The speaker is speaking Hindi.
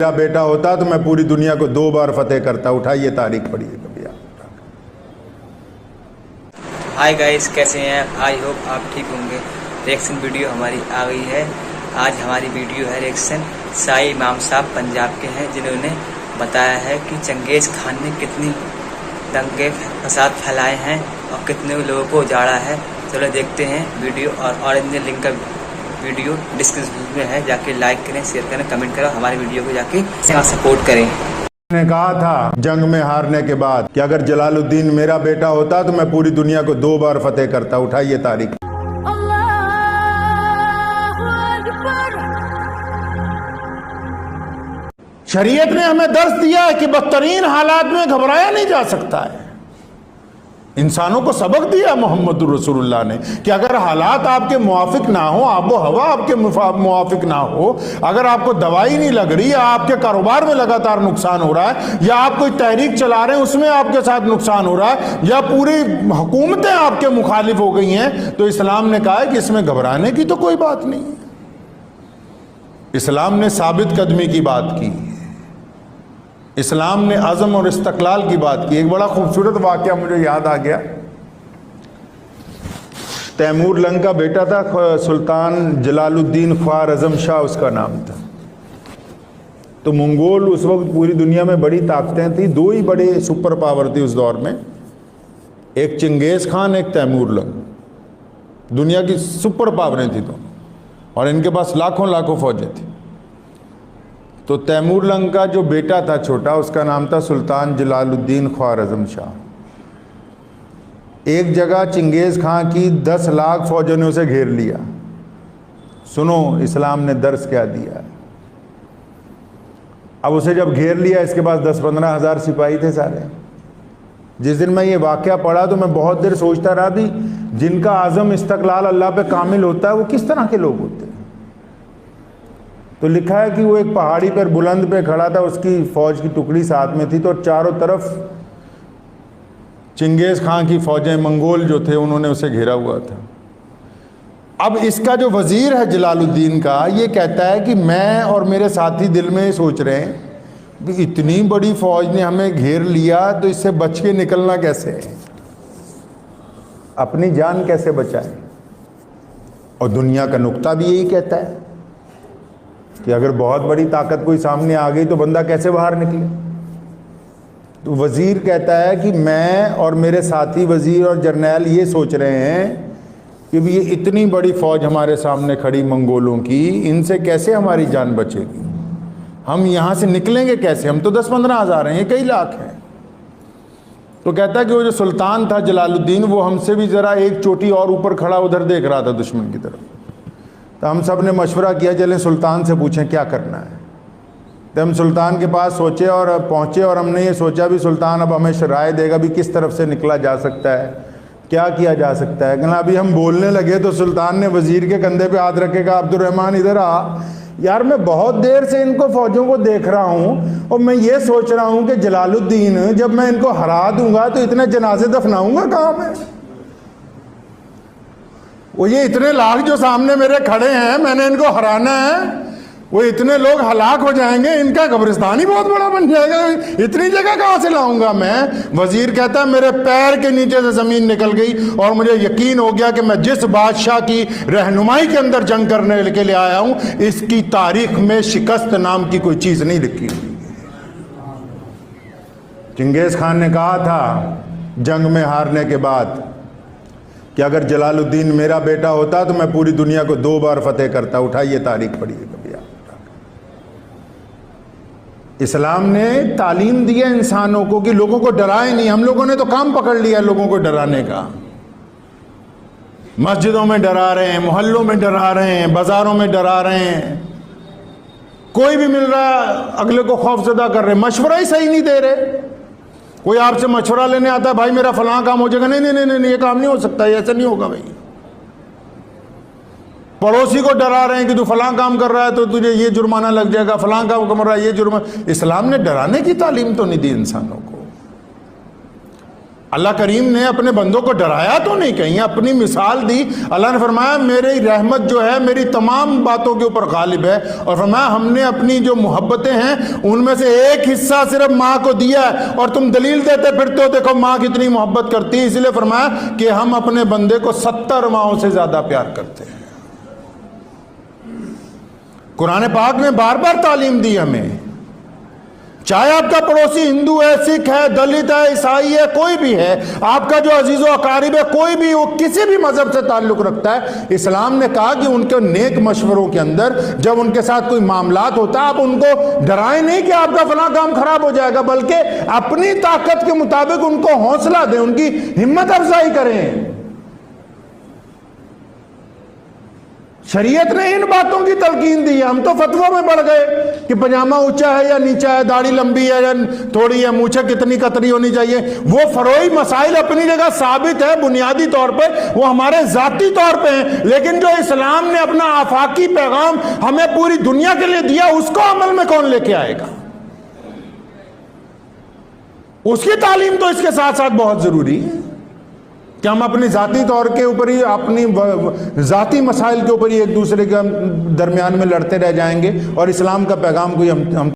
मेरा बेटा होता तो मैं पूरी दुनिया को 2 बार फतेह करता। उठाइए तारीख पढ़िए कभी आप। हाय गाइस, कैसे हैं? आई होप आप ठीक होंगे। रिएक्शन वीडियो हमारी आ गई है। आज हमारी वीडियो है रिएक्शन साई इमाम साहब पंजाब के हैं, जिन्होंने बताया है कि चंगेज़ खान ने कितनी दंगे फसाद फैलाए हैं और कितने लोगों को उजाड़ा है। चलो देखते हैं वीडियो। और ऑरेंज लिंक का वीडियो डिस्क्रिप्शन में है, जाके लाइक करें, शेयर करें, कमेंट करें, हमारी वीडियो को जाके सपोर्ट करें। ने कहा था जंग में हारने के बाद कि अगर जलालुद्दीन मेरा बेटा होता तो मैं पूरी दुनिया को 2 बार फतेह करता। उठाइए तारीख। शरीयत ने हमें दर्श दिया है कि बदतरीन हालात में घबराया नहीं जा सकता है। इंसानों को सबक दिया मोहम्मद रसूलुल्लाह ने कि अगर हालात आपके मुआफिक ना हो, आबो हवा आपके मुआफिक ना हो, अगर आपको दवाई नहीं लग रही या आपके कारोबार में लगातार नुकसान हो रहा है, या आप कोई तहरीक चला रहे हैं उसमें आपके साथ नुकसान हो रहा है, या पूरी हुकूमतें आपके मुखालिफ हो गई हैं, तो इस्लाम ने कहा है कि इसमें घबराने की तो कोई बात नहीं है। इस्लाम ने साबित कदमी की बात की, इस्लाम ने अज़म और इस्तक़लाल की बात की। एक बड़ा खूबसूरत वाक़या मुझे याद आ गया। तैमूर लंग का बेटा था, सुल्तान जलालुद्दीन ख्वार आज़म शाह उसका नाम था। तो मंगोल उस वक्त पूरी दुनिया में बड़ी ताकतें थी। 2 ही बड़े सुपर पावर थी उस दौर में, एक चंगेज़ खान, एक तैमूर लंग। दुनिया की सुपर पावरें थी दोनों, और इनके पास लाखों लाखों फौजें थी। तो तैमूर लंग का जो बेटा था छोटा, उसका नाम था सुल्तान जलालुद्दीन ख्वार आज़म शाह। एक जगह चंगेज़ खान की 10 लाख फौजों ने उसे घेर लिया। सुनो इस्लाम ने दर्स क्या दिया है। अब उसे जब घेर लिया, इसके पास 10-15 हज़ार सिपाही थे सारे। जिस दिन मैं ये वाक़या पढ़ा तो मैं बहुत देर सोचता रहा भी जिनका आज़म इस्तक़लाल अल्लाह पे कामिल होता है वो किस तरह के लोग होते हैं। तो लिखा है कि वो एक पहाड़ी पर बुलंद पे खड़ा था, उसकी फ़ौज की टुकड़ी साथ में थी, तो चारों तरफ चंगेज़ खान की फ़ौजें, मंगोल जो थे, उन्होंने उसे घेरा हुआ था। अब इसका जो वज़ीर है जलालुद्दीन का, ये कहता है कि मैं और मेरे साथी दिल में सोच रहे हैं कि इतनी बड़ी फ़ौज ने हमें घेर लिया, तो इससे बच के निकलना कैसे है, अपनी जान कैसे बचाएं। और दुनिया का नुक्ता भी यही कहता है कि अगर बहुत बड़ी ताकत कोई सामने आ गई तो बंदा कैसे बाहर निकले। तो वज़ीर कहता है कि मैं और मेरे साथी वज़ीर और जर्नैल ये सोच रहे हैं कि भी ये इतनी बड़ी फ़ौज हमारे सामने खड़ी मंगोलों की, इनसे कैसे हमारी जान बचेगी, हम यहाँ से निकलेंगे कैसे। हम तो 10-15 हज़ार हैं, ये कई लाख हैं। तो कहता है कि वो जो सुल्तान था जलालुद्दीन, वो हमसे भी ज़रा एक चोटी और ऊपर खड़ा उधर देख रहा था दुश्मन की तरफ। तो हम सब ने मशवरा किया चले सुल्तान से पूछें क्या करना है। तो हम सुल्तान के पास सोचे और पहुँचे, और हमने ये सोचा भी सुल्तान अब हमें राय देगा भी किस तरफ से निकला जा सकता है, क्या किया जा सकता है। कहना अभी हम बोलने लगे तो सुल्तान ने वज़ीर के कंधे पे हाथ रखेगा, अब्दुर्रहमान इधर आ, यार मैं बहुत देर से इनको फ़ौजों को देख रहा हूँ और मैं ये सोच रहा हूँ कि जलालुद्दीन जब मैं इनको हरा दूंगा तो इतने जनाजे दफनाऊंगा कहाँ मैं। वो ये इतने लाख जो सामने मेरे खड़े हैं, मैंने इनको हराना है, वो इतने लोग हलाक हो जाएंगे, इनका कब्रिस्तान ही बहुत बड़ा बन जाएगा, इतनी जगह कहाँ से लाऊंगा मैं। वजीर कहता है मेरे पैर के नीचे से ज़मीन निकल गई और मुझे यकीन हो गया कि मैं जिस बादशाह की रहनुमाई के अंदर जंग करने के लिए आया हूँ, इसकी तारीख में शिकस्त नाम की कोई चीज़ नहीं लिखी। चंगेज़ खान ने कहा था जंग में हारने के बाद कि अगर जलालुद्दीन मेरा बेटा होता तो मैं पूरी दुनिया को 2 बार फतेह करता। उठाइए तारीख पढ़िए कभी आप। इस्लाम ने तालीम दी है इंसानों को कि लोगों को डराए नहीं। हम लोगों ने तो काम पकड़ लिया लोगों को डराने का। मस्जिदों में डरा रहे हैं, मोहल्लों में डरा रहे हैं, बाजारों में डरा रहे हैं, कोई भी मिल रहा अगले को खौफजदा कर रहे, मशवरा ही सही नहीं दे रहे। कोई आपसे मशवरा लेने आता है, भाई मेरा फलां काम हो जाएगा, नहीं नहीं नहीं नहीं ये काम नहीं हो सकता, ऐसा नहीं होगा भाई। पड़ोसी को डरा रहे हैं कि तू फलां काम कर रहा है तो तुझे ये जुर्माना लग जाएगा, फलां काम कर रहा है ये जुर्माना। इस्लाम ने डराने की तालीम तो नहीं दी इंसानों को। अल्लाह करीम ने अपने बंदों को डराया तो नहीं, कहीं अपनी मिसाल दी। अल्लाह ने फरमाया मेरी रहमत जो है मेरी तमाम बातों के ऊपर गालिब है, और फरमाया हमने अपनी जो मोहब्बतें हैं उनमें से एक हिस्सा सिर्फ माँ को दिया है, और तुम दलील देते फिरते हो देखो माँ कितनी मोहब्बत करती है। इसलिए फरमाया कि हम अपने बंदे को 70 माओं से ज्यादा प्यार करते हैं। कुरान पाक ने बार बार तालीम दी हमें, चाहे आपका पड़ोसी हिंदू है, सिख है, दलित है, ईसाई है, कोई भी है, आपका जो अजीज़ व अकारिब है, कोई भी वो किसी भी मजहब से ताल्लुक रखता है, इस्लाम ने कहा कि उनके नेक मशवरों के अंदर जब उनके साथ कोई मामलात होता है आप उनको डराएं नहीं कि आपका फला काम खराब हो जाएगा, बल्कि अपनी ताकत के मुताबिक उनको हौसला दें, उनकी हिम्मत अफजाई करें। शरीयत ने इन बातों की तलकीन दी है। हम तो फतवों में बढ़ गए कि पजामा ऊंचा है या नीचा है, दाढ़ी लंबी है या थोड़ी है, मूछें कितनी कतरी होनी चाहिए। वो फरोई मसाइल अपनी जगह साबित है, बुनियादी तौर पे वो हमारे जाती तौर पे हैं, लेकिन जो इस्लाम ने अपना आफाकी पैगाम हमें पूरी दुनिया के लिए दिया उसको अमल में कौन लेके आएगा? उसकी तालीम तो इसके साथ साथ बहुत जरूरी है कि हम अपनी जाती तौर के ऊपर ही, अपनी जाती मसाइल के ऊपर ही एक दूसरे के दरमियान में लड़ते रह जाएंगे और इस्लाम का पैगाम कोई हम